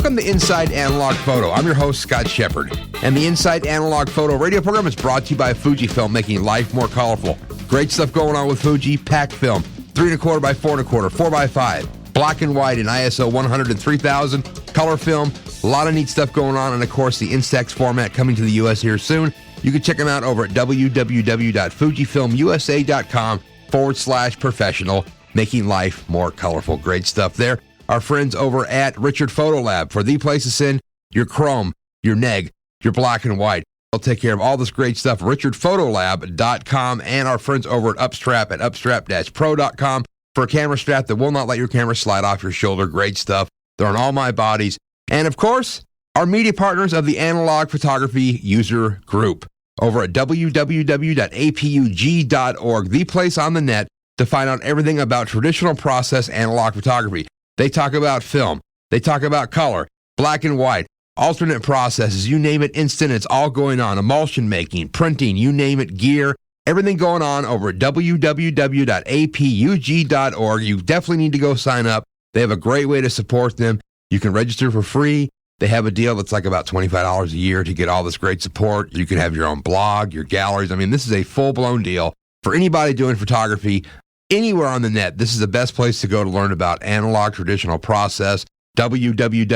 Welcome to Inside Analog Photo. I'm your host, Scott Shepard. And the Inside Analog Photo radio program is brought to you by Fujifilm, making life more colorful. Great stuff going on with Fuji. Pack film, 3.25 by 4.25, 4 by 5, black and white in ISO 100 and 3000, color film, a lot of neat stuff going on, and of course the Instax format coming to the U.S. here soon. You can check them out over at www.fujifilmusa.com/professional, making life more colorful. Great stuff there. Our friends over at Richard Photo Lab for the place to send your chrome, your neg, your black and white. They'll take care of all this great stuff. RichardPhotolab.com, and our friends over at Upstrap at upstrap-pro.com for a camera strap that will not let your camera slide off your shoulder. Great stuff. They're on all my bodies. And of course, our media partners of the Analog Photography User Group over at www.apug.org, the place on the net to find out everything about traditional process analog photography. They talk about film. They talk about color, black and white, alternate processes, you name it, instant, it's all going on. Emulsion making, printing, you name it, gear, everything going on over at www.apug.org. You definitely need to go sign up. They have a great way to support them. You can register for free. They have a deal that's like about $25 a year to get all this great support. You can have your own blog, your galleries. I mean, this is a full-blown deal for anybody doing photography anywhere on the net. This is the best place to go to learn about analog traditional process, www.apug.org.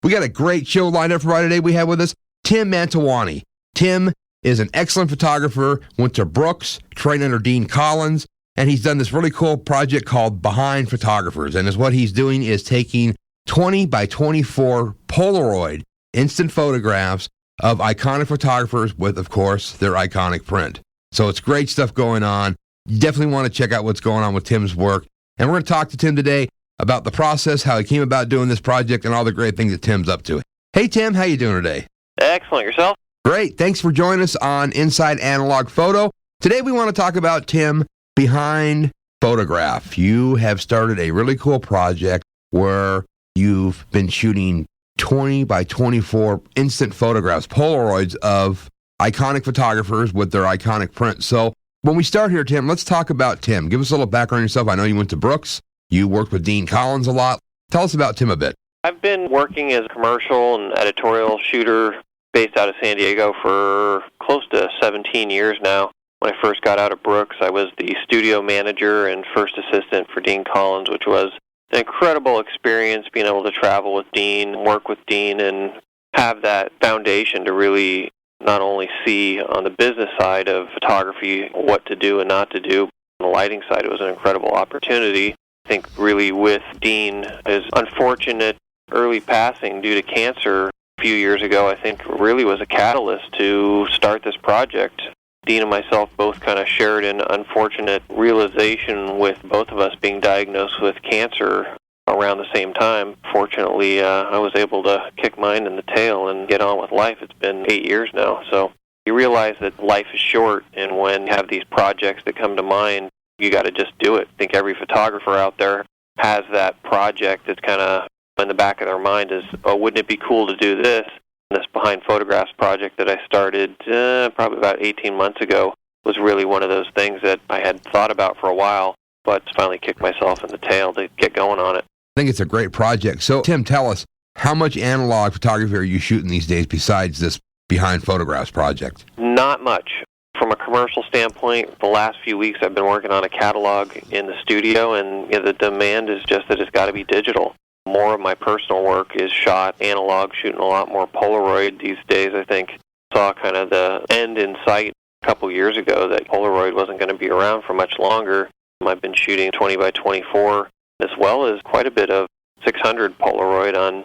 We got a great show lined up for right today. We have with us Tim Mantoani. Tim is an excellent photographer, went to Brooks, trained under Dean Collins, and he's done this really cool project called Behind Photographers. And what he's doing is taking 20 by 24 Polaroid instant photographs of iconic photographers with, of course, their iconic print. So it's great stuff going on. You definitely want to check out what's going on with Tim's work. And we're going to talk to Tim today about the process, how he came about doing this project, and all the great things that Tim's up to. Hey, Tim, how you doing today? Excellent. Yourself? Great. Thanks for joining us on Inside Analog Photo. Today we want to talk about Tim Behind Photograph. You have started a really cool project where you've been shooting 20 by 24 instant photographs, Polaroids of iconic photographers with their iconic print. So when we start here, Tim, let's talk about Tim. Give us a little background on yourself. I know you went to Brooks. You worked with Dean Collins a lot. Tell us about Tim a bit. I've been working as a commercial and editorial shooter based out of San Diego for close to 17 years now. When I first got out of Brooks, I was the studio manager and first assistant for Dean Collins, which was an incredible experience being able to travel with Dean, work with Dean, and have that foundation to really not only see on the business side of photography what to do and not to do. On the lighting side, it was an incredible opportunity. I think really with Dean, his unfortunate early passing due to cancer a few years ago, I think really was a catalyst to start this project. Dean and myself both kind of shared an unfortunate realization with both of us being diagnosed with cancer around the same time. Fortunately, I was able to kick mine in the tail and get on with life. It's been 8 years now. So you realize that life is short, and when you have these projects that come to mind, you got to just do it. I think every photographer out there has that project that's kind of in the back of their mind is, oh, wouldn't it be cool to do this? This Behind Photographs project that I started probably about 18 months ago was really one of those things that I had thought about for a while, but finally kicked myself in the tail to get going on it. I think it's a great project. So, Tim, tell us, how much analog photography are you shooting these days besides this Behind Photographs project? Not much. From a commercial standpoint, the last few weeks I've been working on a catalog in the studio, and the demand is just that it's got to be digital. More of my personal work is shot analog, shooting a lot more Polaroid these days. I think saw kind of the end in sight a couple years ago that Polaroid wasn't going to be around for much longer. I've been shooting 20 by 24 as well as quite a bit of 600 Polaroid on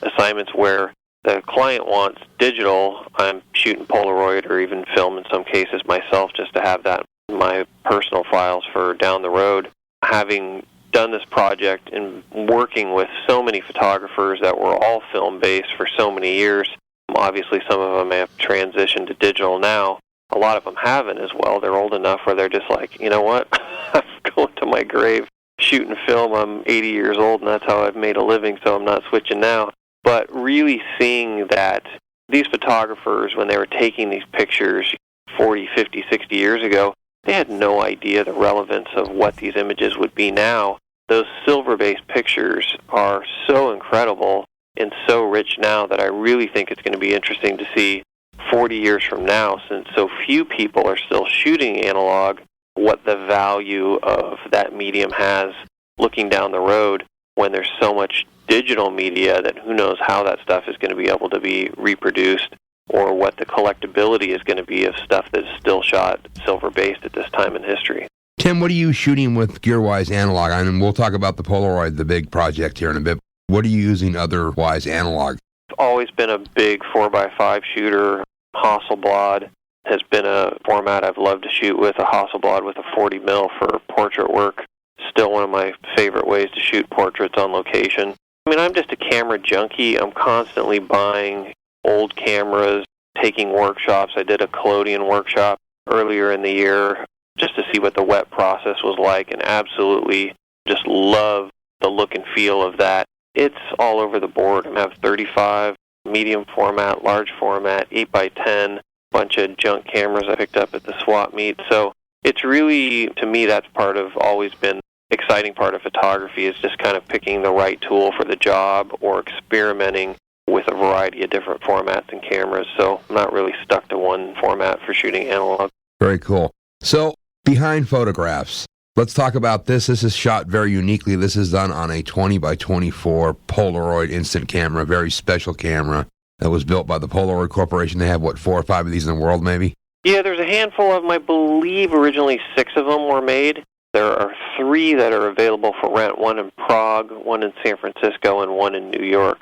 assignments where the client wants digital. I'm shooting Polaroid or even film in some cases myself just to have that in my personal files for down the road. Having done this project and working with so many photographers that were all film-based for so many years, obviously some of them have transitioned to digital now. A lot of them haven't as well. They're old enough where they're just like, you know what, I'm going to my grave shooting film. I'm 80 years old, and that's how I've made a living, so I'm not switching now. But really seeing that these photographers, when they were taking these pictures 40, 50, 60 years ago, they had no idea the relevance of what these images would be now. those silver-based pictures are so incredible and so rich now that I really think it's going to be interesting to see 40 years from now, since so few people are still shooting analog, what the value of that medium has looking down the road when there's so much digital media that who knows how that stuff is going to be able to be reproduced, or what the collectability is going to be of stuff that's still shot silver-based at this time in history. Tim, what are you shooting with gear-wise analog? I mean, we'll talk about the Polaroid, the big project here in a bit. What are you using otherwise analog? I've always been a big 4x5 shooter. Hasselblad has been a format I've loved to shoot with, a Hasselblad with a 40 mil for portrait work. Still one of my favorite ways to shoot portraits on location. I mean, I'm just a camera junkie. I'm constantly buying old cameras, taking workshops. I did a collodion workshop earlier in the year just to see what the wet process was like, and absolutely just love the look and feel of that. It's all over the board. I have 35, medium format, large format, 8x10, bunch of junk cameras I picked up at the swap meet. So it's really, to me, that's always been exciting part of photography, is just kind of picking the right tool for the job or experimenting with a variety of different formats and cameras. So I'm not really stuck to one format for shooting analog. Very cool. So behind photographs, let's talk about this. This is shot very uniquely. This is done on a 20x24 Polaroid instant camera, a very special camera that was built by the Polaroid Corporation. They have, 4 or 5 of these in the world, maybe? Yeah, there's a handful of them. I believe originally 6 of them were made. There are 3 that are available for rent, one in Prague, one in San Francisco, and one in New York.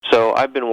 So I've been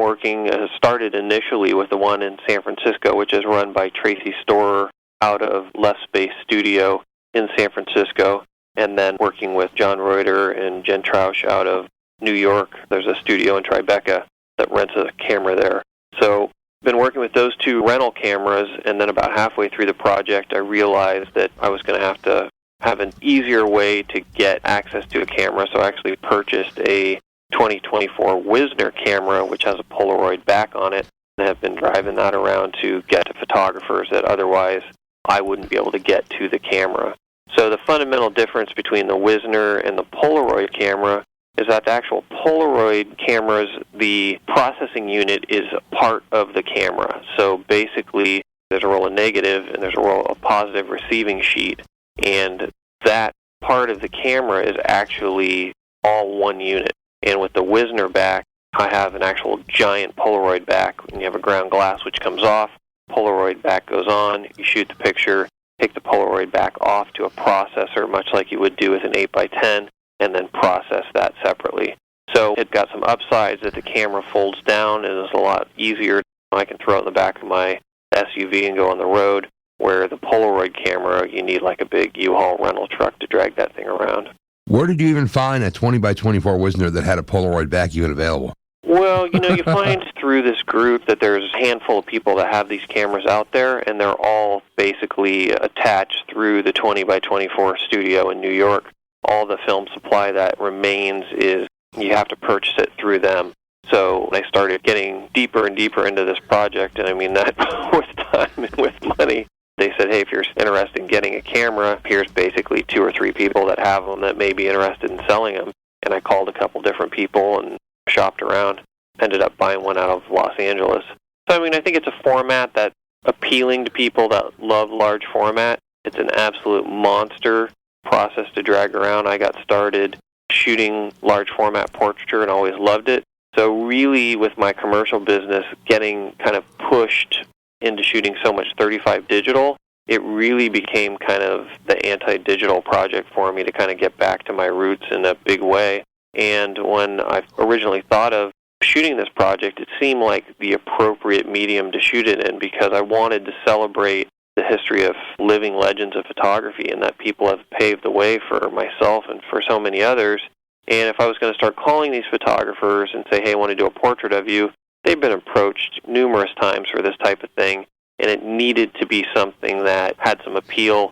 started initially with the one in San Francisco, which is run by Tracy Storer out of Less Space Studio in San Francisco, and then working with John Reuter and Jen Trausch out of New York. There's a studio in Tribeca that rents a camera there. So I've been working with those 2 rental cameras, and then about halfway through the project, I realized that I was going to have an easier way to get access to a camera, so I actually purchased a 2024 Wisner camera, which has a Polaroid back on it, and have been driving that around to get to photographers that otherwise I wouldn't be able to get to the camera. So the fundamental difference between the Wisner and the Polaroid camera is that the actual Polaroid cameras, the processing unit is part of the camera. So basically, there's a roll of negative and there's a roll of positive receiving sheet, and that part of the camera is actually all one unit. And with the Wisner back, I have an actual giant Polaroid back, and you have a ground glass which comes off, Polaroid back goes on, you shoot the picture, take the Polaroid back off to a processor, much like you would do with an 8x10, and then process that separately. So it got some upsides that the camera folds down and is a lot easier. I can throw it in the back of my SUV and go on the road, where the Polaroid camera, you need like a big U-Haul rental truck to drag that thing around. Where did you even find a 20x24 Wisner that had a Polaroid back even available? Well, you find through this group that there's a handful of people that have these cameras out there, and they're all basically attached through the 20x24 studio in New York. All the film supply that remains is you have to purchase it through them. So I started getting deeper and deeper into this project, and I mean that with time and with money. They said, hey, if you're interested in getting a camera, here's basically 2 or 3 people that have them that may be interested in selling them. And I called a couple different people and shopped around. Ended up buying one out of Los Angeles. So, I mean, I think it's a format that's appealing to people that love large format. It's an absolute monster process to drag around. I got started shooting large format portraiture and always loved it. So really, with my commercial business getting kind of pushed into shooting so much 35 digital, it really became kind of the anti-digital project for me to kind of get back to my roots in a big way. And when I originally thought of shooting this project, it seemed like the appropriate medium to shoot it in, because I wanted to celebrate the history of living legends of photography, and that people have paved the way for myself and for so many others. And if I was going to start calling these photographers and say, hey, I want to do a portrait of you, they've been approached numerous times for this type of thing, and it needed to be something that had some appeal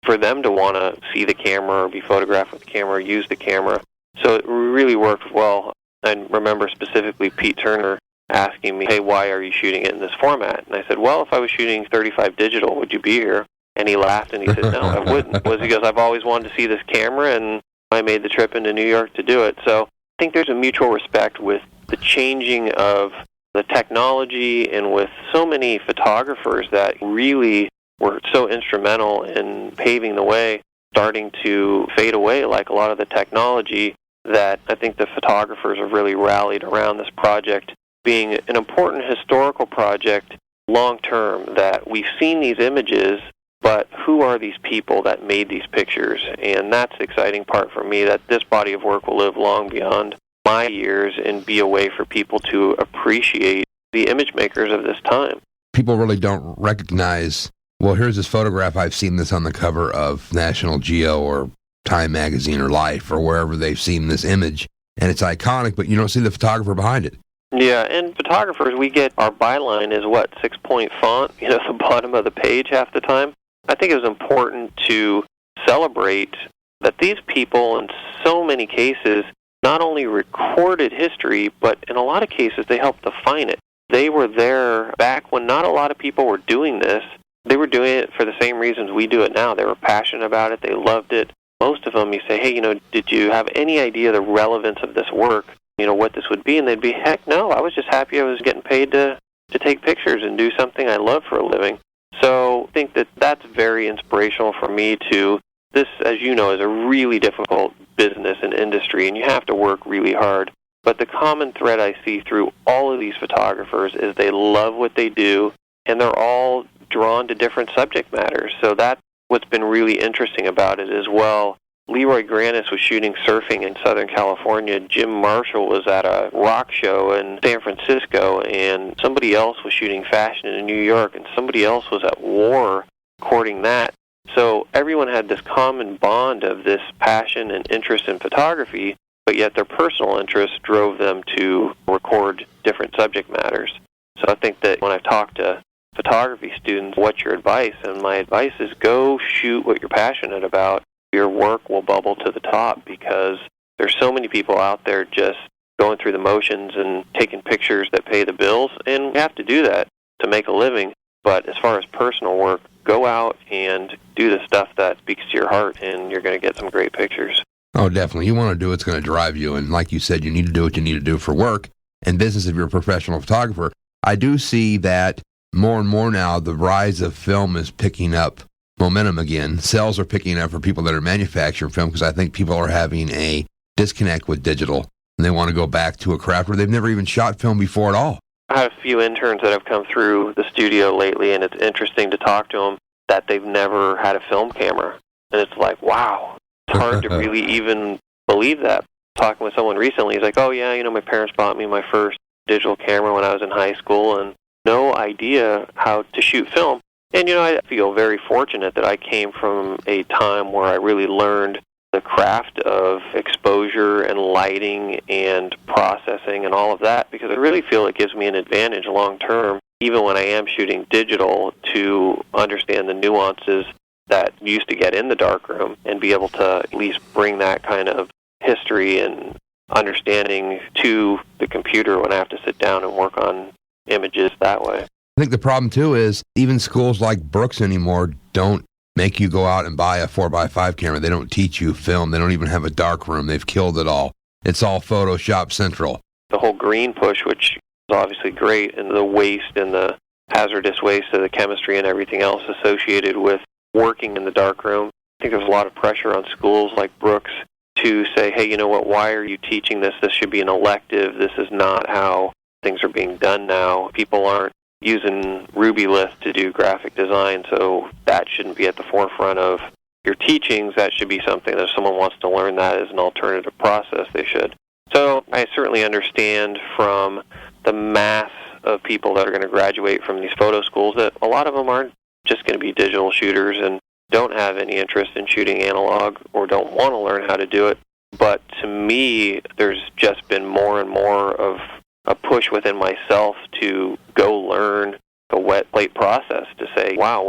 for them to want to see the camera or be photographed with the camera or use the camera. So it really worked well. I remember specifically Pete Turner asking me, hey, why are you shooting it in this format? And I said, well, if I was shooting 35 digital, would you be here? And he laughed and he said, no, I wouldn't. He goes, I've always wanted to see this camera, and I made the trip into New York to do it. So I think there's a mutual respect with the changing of the technology and with so many photographers that really were so instrumental in paving the way, starting to fade away like a lot of the technology, that I think the photographers have really rallied around this project being an important historical project long term, that we've seen these images, but who are these people that made these pictures? And that's the exciting part for me, that this body of work will live long beyond my years and be a way for people to appreciate the image makers of this time. People really don't recognize, well, here's this photograph, I've seen this on the cover of National Geo or Time Magazine or Life or wherever they've seen this image, and it's iconic, but you don't see the photographer behind it. Yeah, and photographers, we get our byline is 6-point font, the bottom of the page half the time. I think it was important to celebrate that these people, in so many cases, not only recorded history, but in a lot of cases, they helped define it. They were there back when not a lot of people were doing this. They were doing it for the same reasons we do it now. They were passionate about it. They loved it. Most of them, you say, hey, did you have any idea the relevance of this work, what this would be? And they'd be, heck no, I was just happy I was getting paid to take pictures and do something I love for a living. So I think that's very inspirational for me too. This, as you know, is a really difficult business and industry, and you have to work really hard. But the common thread I see through all of these photographers is they love what they do, and they're all drawn to different subject matters. So that's what's been really interesting about it as well. Leroy Granis was shooting surfing in Southern California. Jim Marshall was at a rock show in San Francisco, and somebody else was shooting fashion in New York, and somebody else was at war recording that. So everyone had this common bond of this passion and interest in photography, but yet their personal interests drove them to record different subject matters. So I think that when I've talked to photography students, what's your advice? And my advice is go shoot what you're passionate about. Your work will bubble to the top, because there's so many people out there just going through the motions and taking pictures that pay the bills, and we have to do that to make a living. But as far as personal work, go out and do the stuff that speaks to your heart, and you're going to get some great pictures. Oh, definitely. You want to do what's going to drive you, and like you said, you need to do what you need to do for work and business if you're a professional photographer. I do see that more and more now the rise of film is picking up momentum again. Sales are picking up for people that are manufacturing film, because I think people are having a disconnect with digital, and they want to go back to a craft where they've never even shot film before at all. I have a few interns that have come through the studio lately, and it's interesting to talk to them that they've never had a film camera. And it's like, wow, it's hard to really even believe that. Talking with someone recently, he's like, oh yeah, my parents bought me my first digital camera when I was in high school, and no idea how to shoot film. And, I feel very fortunate that I came from a time where I really learned the craft of exposure and lighting and processing and all of that, because I really feel it gives me an advantage long term, even when I am shooting digital, to understand the nuances that used to get in the darkroom and be able to at least bring that kind of history and understanding to the computer when I have to sit down and work on images that way. I think the problem, too, is even schools like Brooks anymore don't make you go out and buy a 4x5 camera. They don't teach you film. They don't even have a dark room. They've killed it all. It's all Photoshop Central. The whole green push, which is obviously great, and the waste and the hazardous waste of the chemistry and everything else associated with working in the dark room. I think there's a lot of pressure on schools like Brooks to say, hey, why are you teaching this? This should be an elective. This is not how things are being done now. People aren't using Rubylith to do graphic design, so that shouldn't be at the forefront of your teachings. That should be something that if someone wants to learn that as an alternative process, they should. So I certainly understand from the mass of people that are going to graduate from these photo schools that a lot of them aren't just going to be digital shooters and don't have any interest in shooting analog or don't want to learn how to do it. But to me, there's just been more and more of a push within myself to go learn the wet plate process, to say, wow,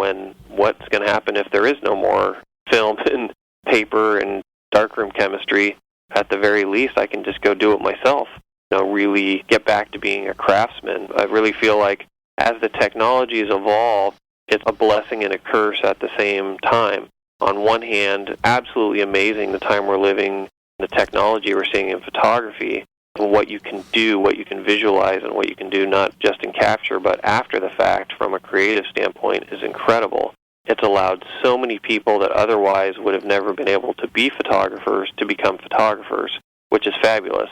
what's going to happen if there is no more film and paper and darkroom chemistry? At the very least, I can just go do it myself. Really get back to being a craftsman. I really feel like as the technologies evolve, it's a blessing and a curse at the same time. on one hand, absolutely amazing the time we're living, the technology we're seeing in photography, and what you can do, what you can visualize, and what you can do not just in capture, but after the fact from a creative standpoint is incredible. It's allowed so many people that otherwise would have never been able to be photographers to become photographers, which is fabulous.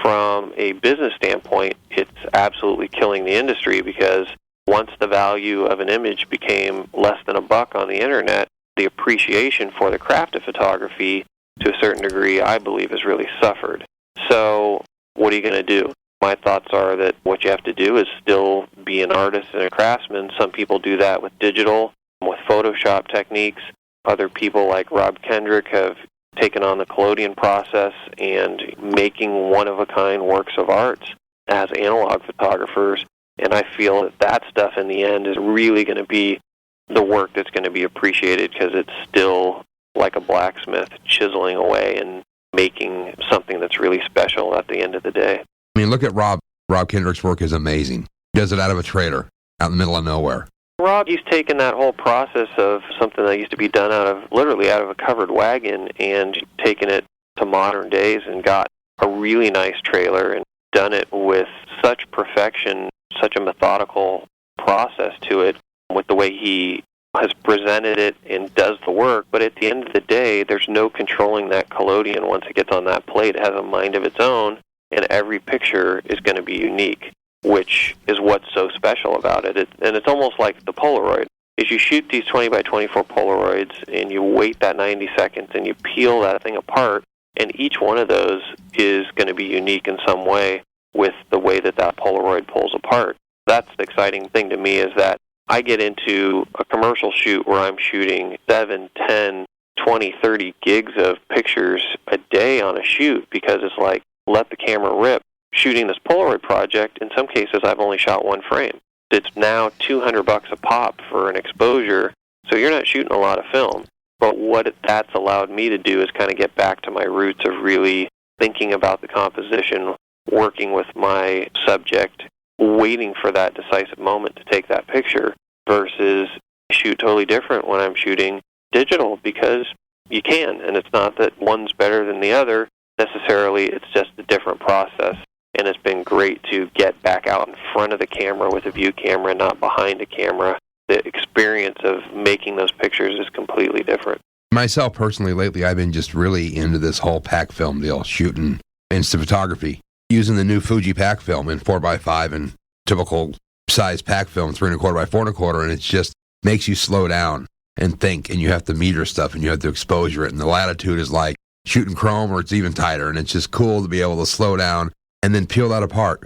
From a business standpoint, it's absolutely killing the industry because once the value of an image became less than $1 on the internet, the appreciation for the craft of photography, to a certain degree, I believe, has really suffered. So what are you going to do? My thoughts are that what you have to do is still be an artist and a craftsman. Some people do that with digital, with Photoshop techniques. Other people like Rob Kendrick have taken on the collodion process and making one-of-a-kind works of art as analog photographers. And I feel that that stuff in the end is really going to be the work that's going to be appreciated because it's still like a blacksmith chiseling away and making something that's really special at the end of the day. I mean, look at Rob. Rob Kendrick's work is amazing. He does it out of a trailer, out in the middle of nowhere. Rob, he's taken that whole process of something that used to be done literally out of a covered wagon and taken it to modern days and got a really nice trailer and done it with such perfection, such a methodical process to it with the way he has presented it and does the work. But at the end of the day, there's no controlling that collodion once it gets on that plate. It has a mind of its own, and every picture is going to be unique, which is what's so special about it. And it's almost like the Polaroid. Is you shoot these 20 by 24 Polaroids and you wait that 90 seconds and you peel that thing apart, and each one of those is going to be unique in some way with the way that that Polaroid pulls apart. That's the exciting thing to me, is that I get into a commercial shoot where I'm shooting 7, 10, 20, 30 gigs of pictures a day on a shoot because it's like, let the camera rip. Shooting this Polaroid project, in some cases I've only shot one frame. It's now $200 a pop for an exposure, so you're not shooting a lot of film. But what that's allowed me to do is kind of get back to my roots of really thinking about the composition, working with my subject, waiting for that decisive moment to take that picture, versus shoot totally different when I'm shooting digital, because you can, and it's not that one's better than the other necessarily, it's just a different process. And it's been great to get back out in front of the camera with a view camera, not behind a camera. The experience of making those pictures is completely different. Myself, personally, lately, I've been just really into this whole pack film deal, shooting instant photography, using the new Fuji pack film in 4x5 and typical size pack film, 3 1/4 by 4 1/4, and it just makes you slow down and think, and you have to meter stuff, and you have to exposure it, and the latitude is like shooting chrome, or it's even tighter, and it's just cool to be able to slow down and then peel that apart.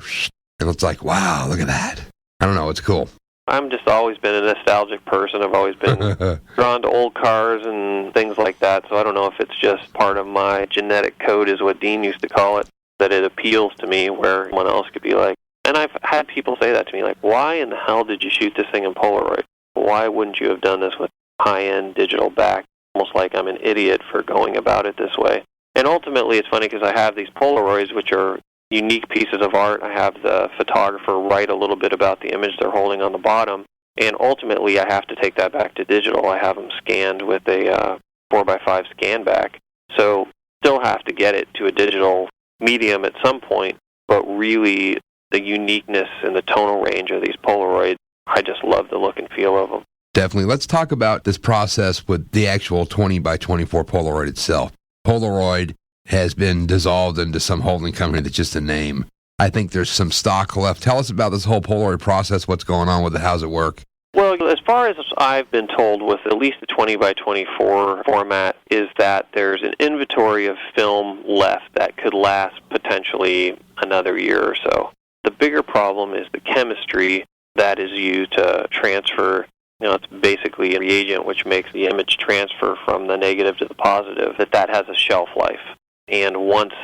And it's like, wow, look at that. I don't know, it's cool. I'm just always been a nostalgic person. I've always been drawn to old cars and things like that, so I don't know if it's just part of my genetic code, is what Dean used to call it, that it appeals to me where someone else could be like, and I've had people say that to me, like, why in the hell did you shoot this thing in Polaroid? Why wouldn't you have done this with high-end digital back? Almost like I'm an idiot for going about it this way. And ultimately, it's funny because I have these Polaroids, which are unique pieces of art. I have the photographer write a little bit about the image they're holding on the bottom, and ultimately I have to take that back to digital. I have them scanned with a 4x5 scan back, so still have to get it to a digital medium at some point, but really the uniqueness and the tonal range of these Polaroids, I just love the look and feel of them. Definitely. Let's talk about this process with the actual 20 by 24 Polaroid itself. Polaroid has been dissolved into some holding company that's just a name. I think there's some stock left. Tell us about this whole Polaroid process, what's going on with it, how's it work? Well, as far as I've been told with at least the 20 by 24 format, is that there's an inventory of film left that could last potentially another year or so. The bigger problem is the chemistry that is used to transfer. It's basically a reagent which makes the image transfer from the negative to the positive, that has a shelf life. And once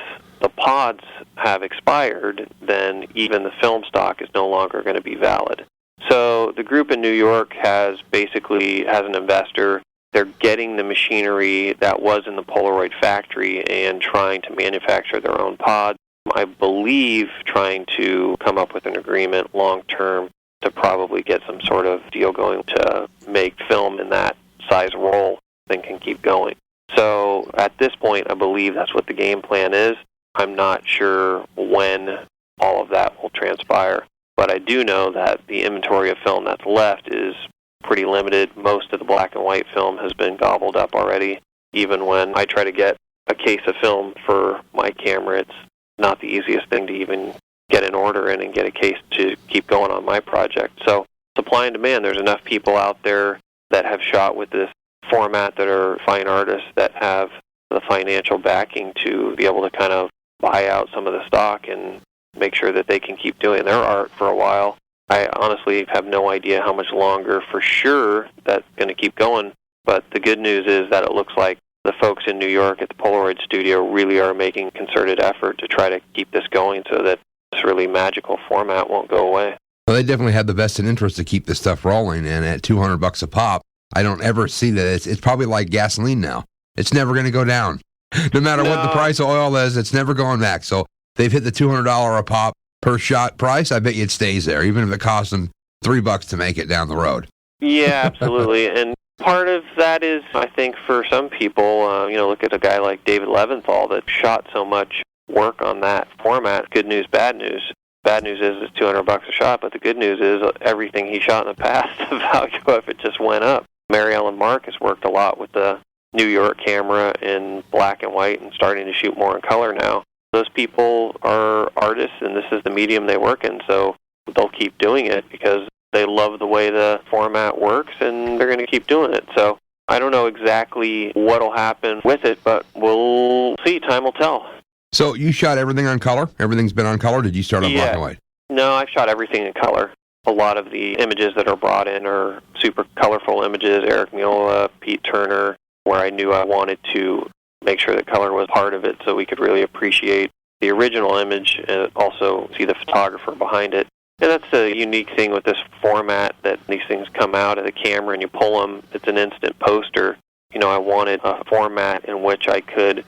the pods have expired, then even the film stock is no longer going to be valid. So the group in New York has an investor. They're getting the machinery that was in the Polaroid factory and trying to manufacture their own pods. I believe trying to come up with an agreement long-term to probably get some sort of deal going to make film in that size roll. thing can keep going. So at this point, I believe that's what the game plan is. I'm not sure when all of that will transpire, but I do know that the inventory of film that's left is pretty limited. Most of the black and white film has been gobbled up already. Even when I try to get a case of film for my camera, it's not the easiest thing to even get an order in and get a case to keep going on my project. So supply and demand, there's enough people out there that have shot with this format that are fine artists that have the financial backing to be able to kind of buy out some of the stock and make sure that they can keep doing their art for a while. I honestly have no idea how much longer for sure that's going to keep going, but the good news is that it looks like the folks in New York at the Polaroid studio really are making a concerted effort to try to keep this going so that this really magical format won't go away. Well, they definitely have the vested interest to keep this stuff rolling, and at $200 a pop, I don't ever see that. It's probably like gasoline now. It's never going to go down. No matter what the price of oil is, it's never going back. So they've hit the $200 a pop per shot price. I bet you it stays there, even if it costs them $3 to make it down the road. Yeah, absolutely. And part of that is, I think, for some people, look at a guy like David Leventhal that shot so much work on that format. Good news, bad news. Bad news is it's $200 a shot, but the good news is everything he shot in the past, the value of it just went up. Mary Ellen Mark has worked a lot with the New York camera in black and white and starting to shoot more in color now. Those people are artists, and this is the medium they work in, so they'll keep doing it because they love the way the format works, and they're going to keep doing it. So I don't know exactly what will happen with it, but we'll see. Time will tell. So you shot everything on color? Everything's been on color? Did you start on black and white? No, I've shot everything in color. A lot of the images that are brought in are super colorful images. Eric Miola, Pete Turner, where I knew I wanted to make sure that color was part of it so we could really appreciate the original image and also see the photographer behind it. And that's the unique thing with this format, that these things come out of the camera and you pull them. It's an instant poster. I wanted a format in which I could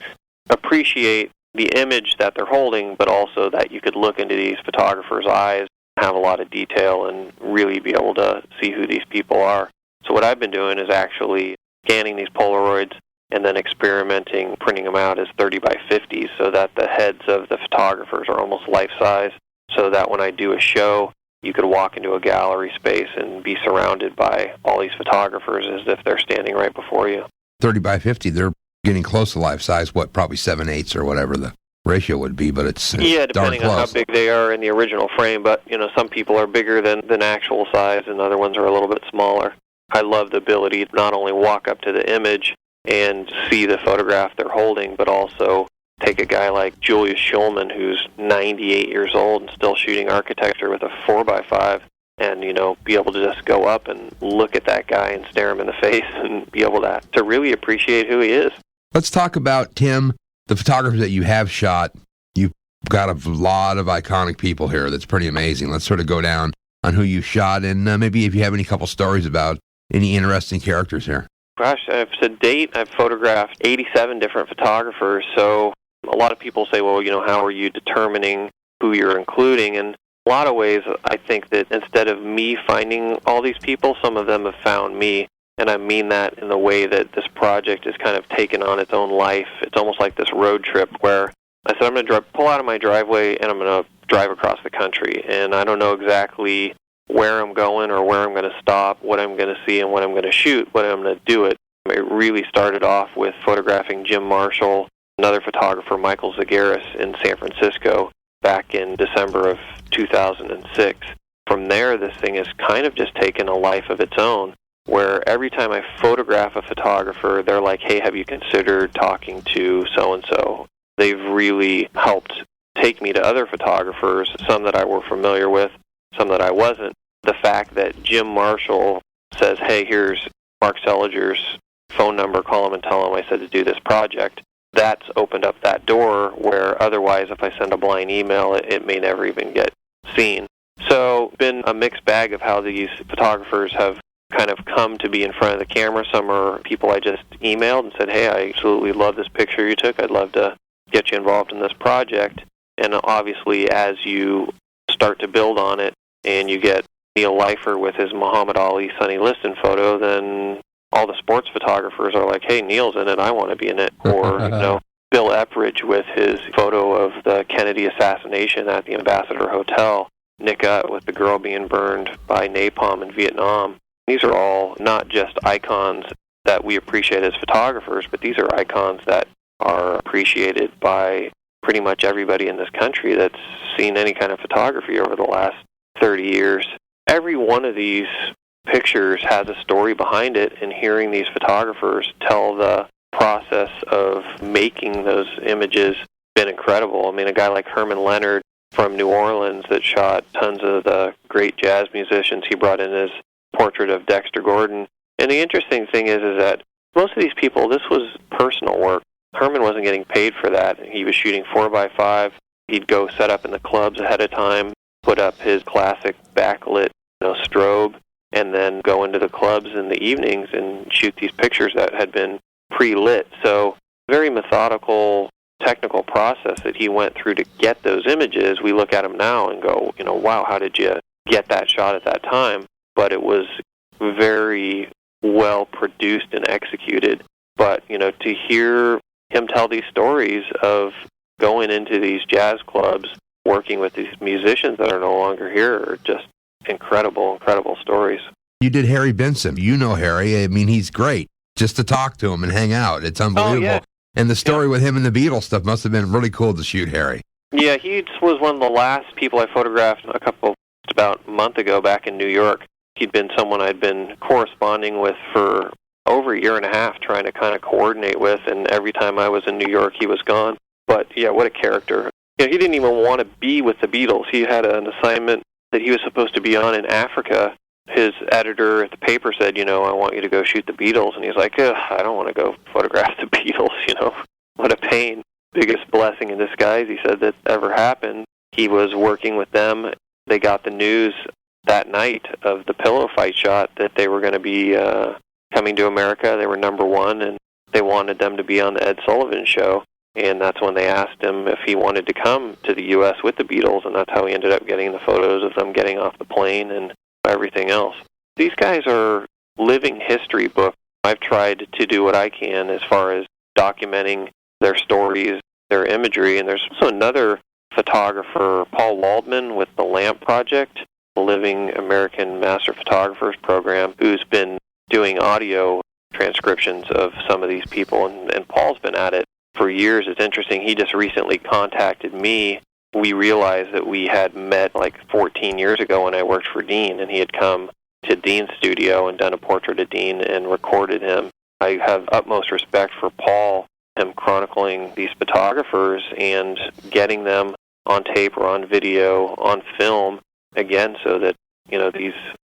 appreciate the image that they're holding, but also that you could look into these photographers' eyes, have a lot of detail, and really be able to see who these people are. So what I've been doing is actually scanning these Polaroids and then experimenting, printing them out as 30 by 50s so that the heads of the photographers are almost life-size, so that when I do a show, you could walk into a gallery space and be surrounded by all these photographers as if they're standing right before you. 30 by 50, they're getting close to life size, probably 7/8 or whatever the ratio would be, but it's depending on how big they are in the original frame, but some people are bigger than actual size and other ones are a little bit smaller. I love the ability to not only walk up to the image and see the photograph they're holding, but also take a guy like Julius Schulman, who's 98 years old and still shooting architecture with a 4x5, and be able to just go up and look at that guy and stare him in the face and be able to really appreciate who he is. Let's talk about, Tim, the photographers that you have shot. You've got a lot of iconic people here. That's pretty amazing. Let's sort of go down on who you shot, and maybe if you have any couple stories about any interesting characters here. Gosh, to date, I've photographed 87 different photographers, so a lot of people say, well, how are you determining who you're including? And a lot of ways, I think that instead of me finding all these people, some of them have found me. And I mean that in the way that this project is kind of taken on its own life. It's almost like this road trip where I said I'm going to pull out of my driveway and I'm going to drive across the country. And I don't know exactly where I'm going or where I'm going to stop, what I'm going to see and what I'm going to shoot, but I'm going to do it. It really started off with photographing Jim Marshall, another photographer, Michael Zagaris, in San Francisco back in December of 2006. From there, this thing has kind of just taken a life of its own, where every time I photograph a photographer, they're like, hey, have you considered talking to so-and-so? They've really helped take me to other photographers, some that I were familiar with, some that I wasn't. The fact that Jim Marshall says, hey, here's Mark Seliger's phone number, call him and tell him I said to do this project, that's opened up that door where otherwise if I send a blind email, it may never even get seen. So it's been a mixed bag of how these photographers have kind of come to be in front of the camera. Some are people I just emailed and said, hey, I absolutely love this picture you took. I'd love to get you involved in this project. And obviously, as you start to build on it and you get Neil Leifer with his Muhammad Ali Sonny Liston photo, then all the sports photographers are like, hey, Neil's in it, I want to be in it. Or, Bill Epridge with his photo of the Kennedy assassination at the Ambassador Hotel, Nick Ut with the girl being burned by napalm in Vietnam. These are all not just icons that we appreciate as photographers, but these are icons that are appreciated by pretty much everybody in this country that's seen any kind of photography over the last 30 years. Every one of these pictures has a story behind it, and hearing these photographers tell the process of making those images has been incredible. I mean, a guy like Herman Leonard from New Orleans that shot tons of the great jazz musicians, he brought in his portrait of Dexter Gordon. And the interesting thing is that most of these people, this was personal work. Herman wasn't getting paid for that. He was shooting 4x5. He'd go set up in the clubs ahead of time, put up his classic backlit strobe, and then go into the clubs in the evenings and shoot these pictures that had been pre-lit. So very methodical, technical process that he went through to get those images. We look at them now and go, wow, how did you get that shot at that time? But it was very well produced and executed. But, to hear him tell these stories of going into these jazz clubs, working with these musicians that are no longer here, are just incredible, incredible stories. You did Harry Benson. You know Harry. I mean, he's great. Just to talk to him and hang out. It's unbelievable. Oh, yeah. And the story with him and the Beatles stuff must have been really cool to shoot Harry. Yeah, he was one of the last people I photographed about a month ago back in New York. He'd been someone I'd been corresponding with for over a year and a half, trying to kind of coordinate with, and every time I was in New York, he was gone. But, yeah, what a character. He didn't even want to be with the Beatles. He had an assignment that he was supposed to be on in Africa. His editor at the paper said, I want you to go shoot the Beatles. And he's like, I don't want to go photograph the Beatles, What a pain. Biggest blessing in disguise, he said, that ever happened. He was working with them. They got the news that night of the pillow fight shot that they were going to be coming to America. They were number one, and they wanted them to be on the Ed Sullivan Show. And that's when they asked him if he wanted to come to the U.S. with the Beatles, and that's how he ended up getting the photos of them getting off the plane and everything else. These guys are living history books. I've tried to do what I can as far as documenting their stories, their imagery, and there's also another photographer, Paul Waldman, with the LAMP Project, the Living American Master Photographers Program, who's been doing audio transcriptions of some of these people, and Paul's been at it for years. It's interesting. He just recently contacted me. We realized that we had met like 14 years ago when I worked for Dean, and he had come to Dean's studio and done a portrait of Dean and recorded him. I have utmost respect for Paul, him chronicling these photographers and getting them on tape or on video, on film, again, so that, these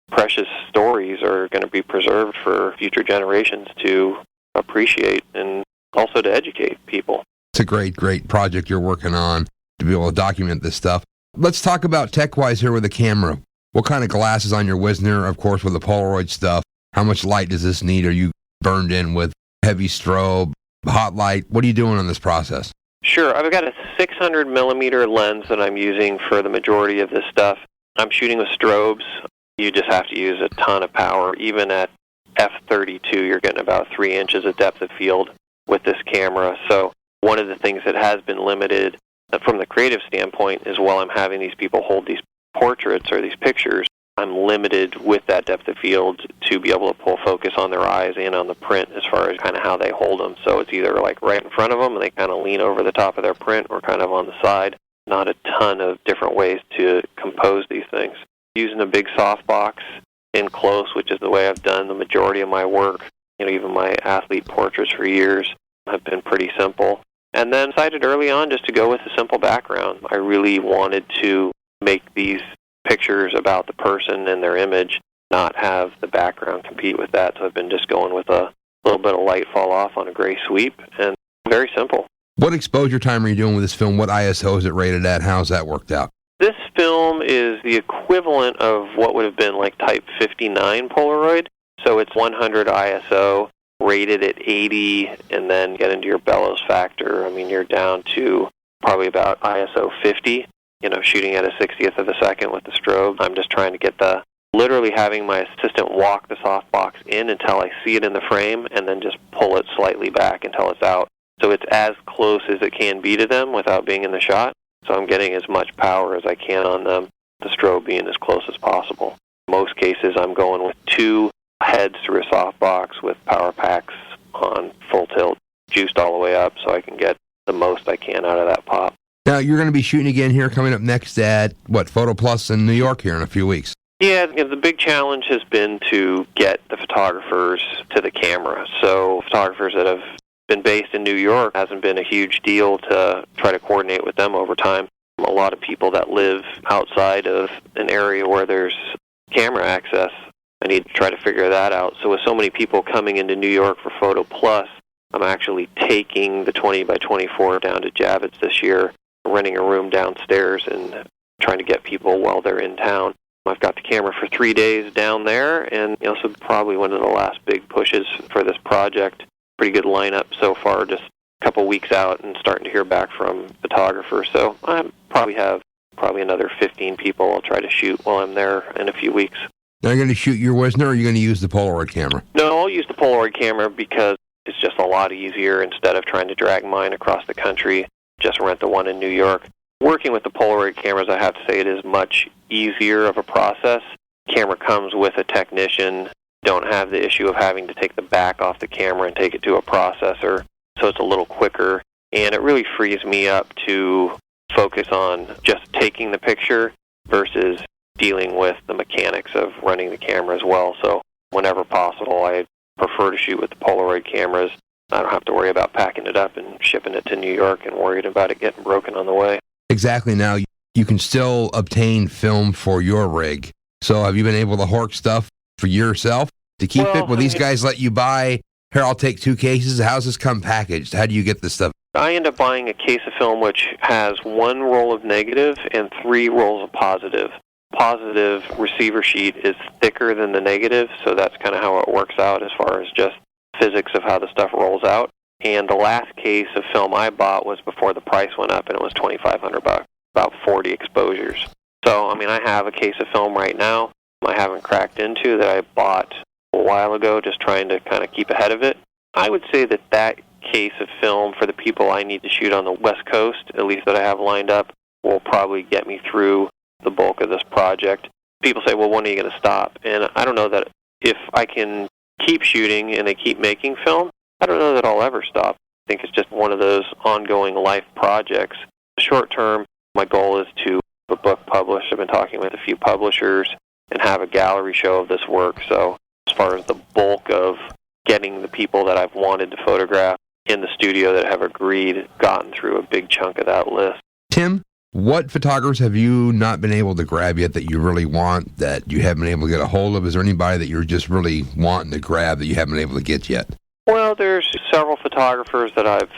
precious stories are going to be preserved for future generations to appreciate and also to educate people. It's a great, great project you're working on to be able to document this stuff. Let's talk about tech-wise here with the camera. What kind of glass is on your Wisner, of course, with the Polaroid stuff? How much light does this need? Are you burned in with heavy strobe, hot light? What are you doing on this process? Sure. I've got a 600 millimeter lens that I'm using for the majority of this stuff. I'm shooting with strobes. You just have to use a ton of power. Even at f32, you're getting about 3 inches of depth of field with this camera. So one of the things that has been limited from the creative standpoint is while I'm having these people hold these portraits or these pictures, I'm limited with that depth of field to be able to pull focus on their eyes and on the print as far as kind of how they hold them. So it's either like right in front of them and they kind of lean over the top of their print, or kind of on the side. Not a ton of different ways to compose these things. Using a big softbox in close, which is the way I've done the majority of my work. Even my athlete portraits for years have been pretty simple. And then decided early on just to go with a simple background. I really wanted to make these pictures about the person and their image, not have the background compete with that. So I've been just going with a little bit of light fall off on a gray sweep, and very simple. What exposure time are you doing with this film? What ISO is it rated at? How's that worked out? This film is the equivalent of what would have been like Type 59 Polaroid. So it's 100 ISO, rated at 80, and then get into your bellows factor. I mean, you're down to probably about ISO 50, shooting at a 60th of a second with the strobe. I'm just trying to get the literally having my assistant walk the softbox in until I see it in the frame and then just pull it slightly back until it's out. So it's as close as it can be to them without being in the shot. So I'm getting as much power as I can on them, the strobe being as close as possible. In most cases, I'm going with 2 heads through a softbox with power packs on full tilt, juiced all the way up so I can get the most I can out of that pop. Now, you're going to be shooting again here coming up next at, Photo Plus in New York here in a few weeks. Yeah, the big challenge has been to get the photographers to the camera. So photographers that have been based in New York hasn't been a huge deal to try to coordinate with them over time. A lot of people that live outside of an area where there's camera access, I need to try to figure that out. So with so many people coming into New York for Photo Plus, I'm actually taking the 20 by 24 down to Javits this year, renting a room downstairs and trying to get people while they're in town. I've got the camera for 3 days down there, and so probably one of the last big pushes for this project. Pretty good lineup so far, just a couple weeks out and starting to hear back from photographers. So I probably have another 15 people I'll try to shoot while I'm there in a few weeks. Now, you're going to shoot your Wisner, or are you going to use the Polaroid camera? No, I'll use the Polaroid camera because it's just a lot easier. Instead of trying to drag mine across the country, just rent the one in New York. Working with the Polaroid cameras, I have to say it is much easier of a process. Camera comes with a technician. Don't have the issue of having to take the back off the camera and take it to a processor, so it's a little quicker. And it really frees me up to focus on just taking the picture versus dealing with the mechanics of running the camera as well. So whenever possible, I prefer to shoot with the Polaroid cameras. I don't have to worry about packing it up and shipping it to New York and worried about it getting broken on the way. Exactly. Now, you can still obtain film for your rig. So have you been able to hoard stuff for yourself to keep it? Will these guys let you buy, here, I'll take 2 cases? How's this come packaged? How do you get this stuff? I end up buying a case of film which has 1 roll of negative and 3 rolls of positive. Positive receiver sheet is thicker than the negative, so that's kind of how it works out as far as just physics of how the stuff rolls out. And the last case of film I bought was before the price went up, and it was $2,500, about 40 exposures. So, I have a case of film right now I haven't cracked into that I bought a while ago, just trying to kind of keep ahead of it. I would say that case of film for the people I need to shoot on the West Coast, at least that I have lined up, will probably get me through the bulk of this project. People say, well, when are you going to stop? And I don't know that if I can keep shooting and they keep making film, I don't know that I'll ever stop. I think it's just one of those ongoing life projects. Short term, my goal is to have a book published. I've been talking with a few publishers and have a gallery show of this work. So as far as the bulk of getting the people that I've wanted to photograph in the studio that have agreed, gotten through a big chunk of that list. Tim, what photographers have you not been able to grab yet that you really want, that you haven't been able to get a hold of? Is there anybody that you're just really wanting to grab that you haven't been able to get yet? Well, there's several photographers that I've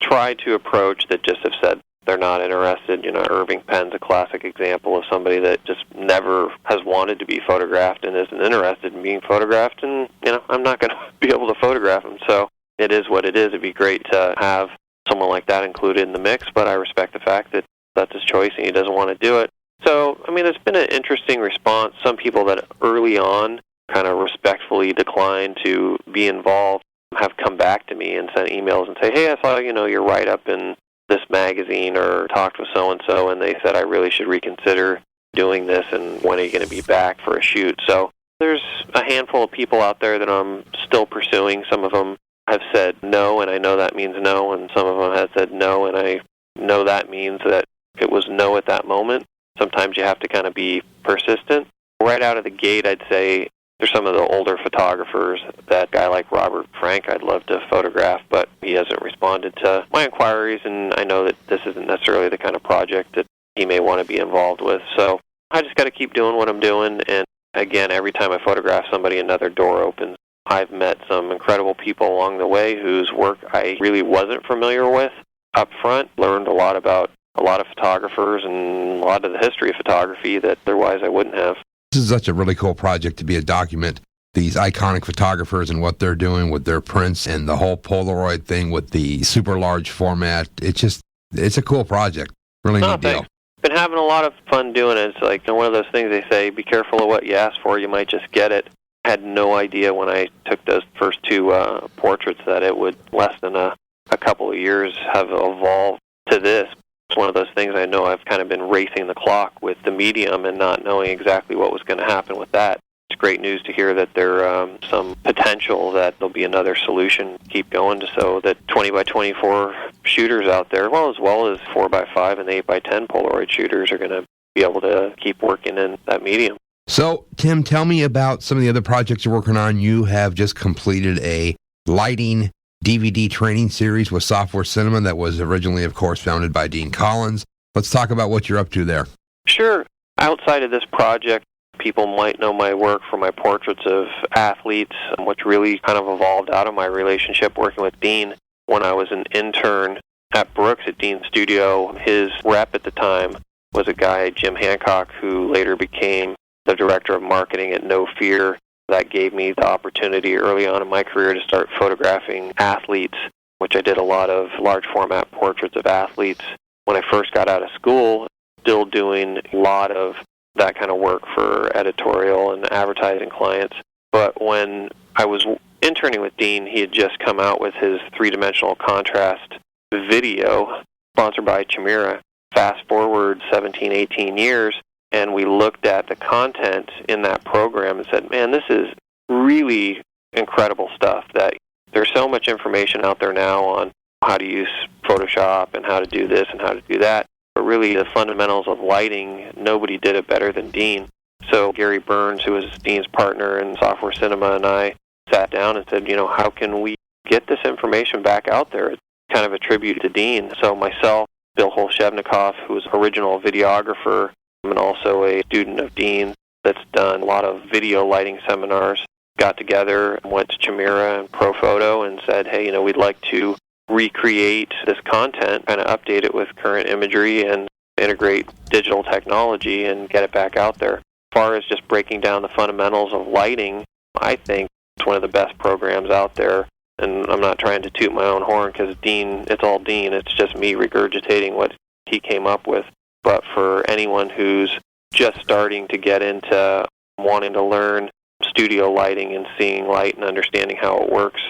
tried to approach that just have said they're not interested. Irving Penn's a classic example of somebody that just never has wanted to be photographed and isn't interested in being photographed, and, I'm not going to be able to photograph him. So it is what it is. It'd be great to have someone like that included in the mix, but I respect the fact that that's his choice and he doesn't want to do it. So, it's been an interesting response. Some people that early on kind of respectfully declined to be involved have come back to me and sent emails and say, hey, I saw, your write-up in this magazine, or talked with so-and-so, and they said I really should reconsider doing this, and when are you going to be back for a shoot? So there's a handful of people out there that I'm still pursuing. Some of them have said no, and I know that means no, and some of them have said no, and I know that means that it was no at that moment. Sometimes you have to kind of be persistent. Right out of the gate, I'd say there's some of the older photographers, that guy like Robert Frank I'd love to photograph, but he hasn't responded to my inquiries, and I know that this isn't necessarily the kind of project that he may want to be involved with. So I just got to keep doing what I'm doing, and again, every time I photograph somebody, another door opens. I've met some incredible people along the way whose work I really wasn't familiar with up front, learned a lot about a lot of photographers and a lot of the history of photography that otherwise I wouldn't have. This is such a really cool project to be a document these iconic photographers and what they're doing with their prints and the whole Polaroid thing with the super large format. It's a cool project. Really neat deal. been having a lot of fun doing it. It's like one of those things they say, be careful of what you ask for, you might just get it. I had no idea when I took those first two portraits that it would, less than a couple of years, have evolved to this. It's one of those things I know I've kind of been racing the clock with the medium and not knowing exactly what was going to happen with that. It's great news to hear that there's some potential that there'll be another solution to keep going so that 20 by 24 shooters out there, as well as 4 by 5 and 8 by 10 Polaroid shooters, are going to be able to keep working in that medium. So, Tim, tell me about some of the other projects you're working on. You have just completed a lighting DVD training series with Software Cinema that was originally, of course, founded by Dean Collins. Let's talk about what you're up to there. Sure. Outside of this project, people might know my work for my portraits of athletes, which really kind of evolved out of my relationship working with Dean. When I was an intern at Brooks at Dean's studio, his rep at the time was a guy, Jim Hancock, who later became the director of marketing at No Fear. That gave me the opportunity early on in my career to start photographing athletes, which I did a lot of large format portraits of athletes. When I first got out of school, still doing a lot of that kind of work for editorial and advertising clients. But when I was interning with Dean, he had just come out with his three-dimensional contrast video, sponsored by Chimera. Fast forward 17, 18 years, and we looked at the content in that program and said, man, this is really incredible stuff. That there's so much information out there now on how to use Photoshop and how to do this and how to do that. But really, the fundamentals of lighting, nobody did it better than Dean. So Gary Burns, who was Dean's partner in Software Cinema, and I sat down and said, how can we get this information back out there? It's kind of a tribute to Dean. So myself, Bill Holshevnikoff, who was original videographer and also a student of Dean that's done a lot of video lighting seminars, got together and went to Chimera and ProPhoto and said, hey, we'd like to recreate this content, kind of update it with current imagery and integrate digital technology and get it back out there. As far as just breaking down the fundamentals of lighting, I think it's one of the best programs out there. And I'm not trying to toot my own horn because Dean, it's all Dean. It's just me regurgitating what he came up with. But for anyone who's just starting to get into wanting to learn studio lighting and seeing light and understanding how it works,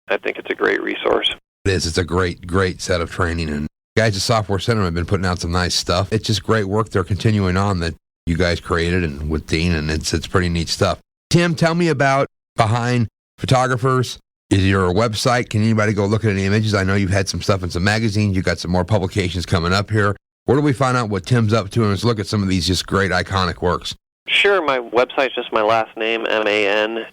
I think it's a great resource. It is. It's a great set of training. And guys at Software Center have been putting out some nice stuff. It's just great work they're continuing on that you guys created and with Dean, and it's pretty neat stuff. Tim, tell me about Behind Photographers. Is your website? Can anybody go look at any images? I know you've had some stuff in some magazines. You've got some more publications coming up here. Where do we find out what Tim's up to? And let's look at some of these just great iconic works. Sure. My website's just my last name, Mantoani,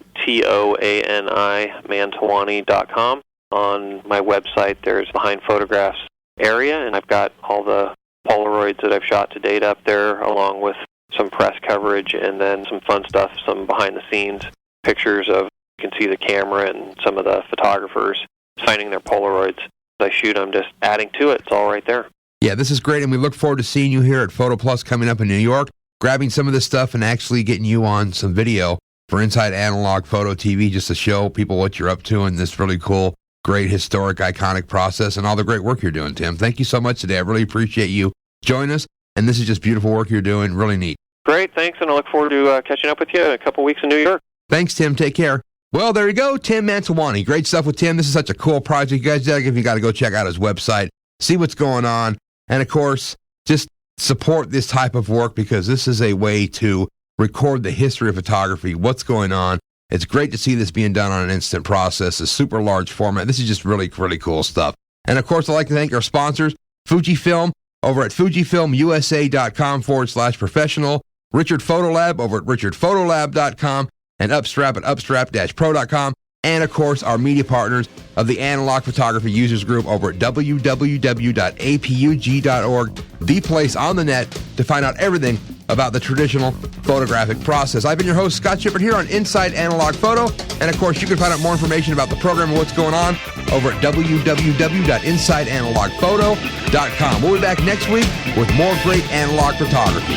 Mantoani.com. On my website, there's Behind Photographs area, and I've got all the Polaroids that I've shot to date up there, along with some press coverage and then some fun stuff, some behind-the-scenes pictures of, you can see the camera and some of the photographers signing their Polaroids. As I shoot, I'm just adding to it. It's all right there. Yeah, this is great, and we look forward to seeing you here at Photo Plus coming up in New York, grabbing some of this stuff and actually getting you on some video for Inside Analog Photo TV, just to show people what you're up to in this really cool, great, historic, iconic process and all the great work you're doing, Tim. Thank you so much today. I really appreciate you joining us, and this is just beautiful work you're doing. Really neat. Great, thanks, and I look forward to catching up with you in a couple weeks in New York. Thanks, Tim. Take care. Well, there you go, Tim Mantoani. Great stuff with Tim. This is such a cool project. You guys, you got to go check out his website, see what's going on, and, of course, just support this type of work because this is a way to record the history of photography, what's going on. It's great to see this being done on an instant process, a super large format. This is just really, really cool stuff. And, of course, I'd like to thank our sponsors, Fujifilm over at FujifilmUSA.com/professional, Richard Photolab over at RichardPhotolab.com, and Upstrap at upstrap-pro.com, and, of course, our media partners of the Analog Photography Users Group over at www.apug.org, the place on the net to find out everything about the traditional photographic process. I've been your host, Scott Shippert, here on Inside Analog Photo, and, of course, you can find out more information about the program and what's going on over at www.insideanalogphoto.com. We'll be back next week with more great analog photography.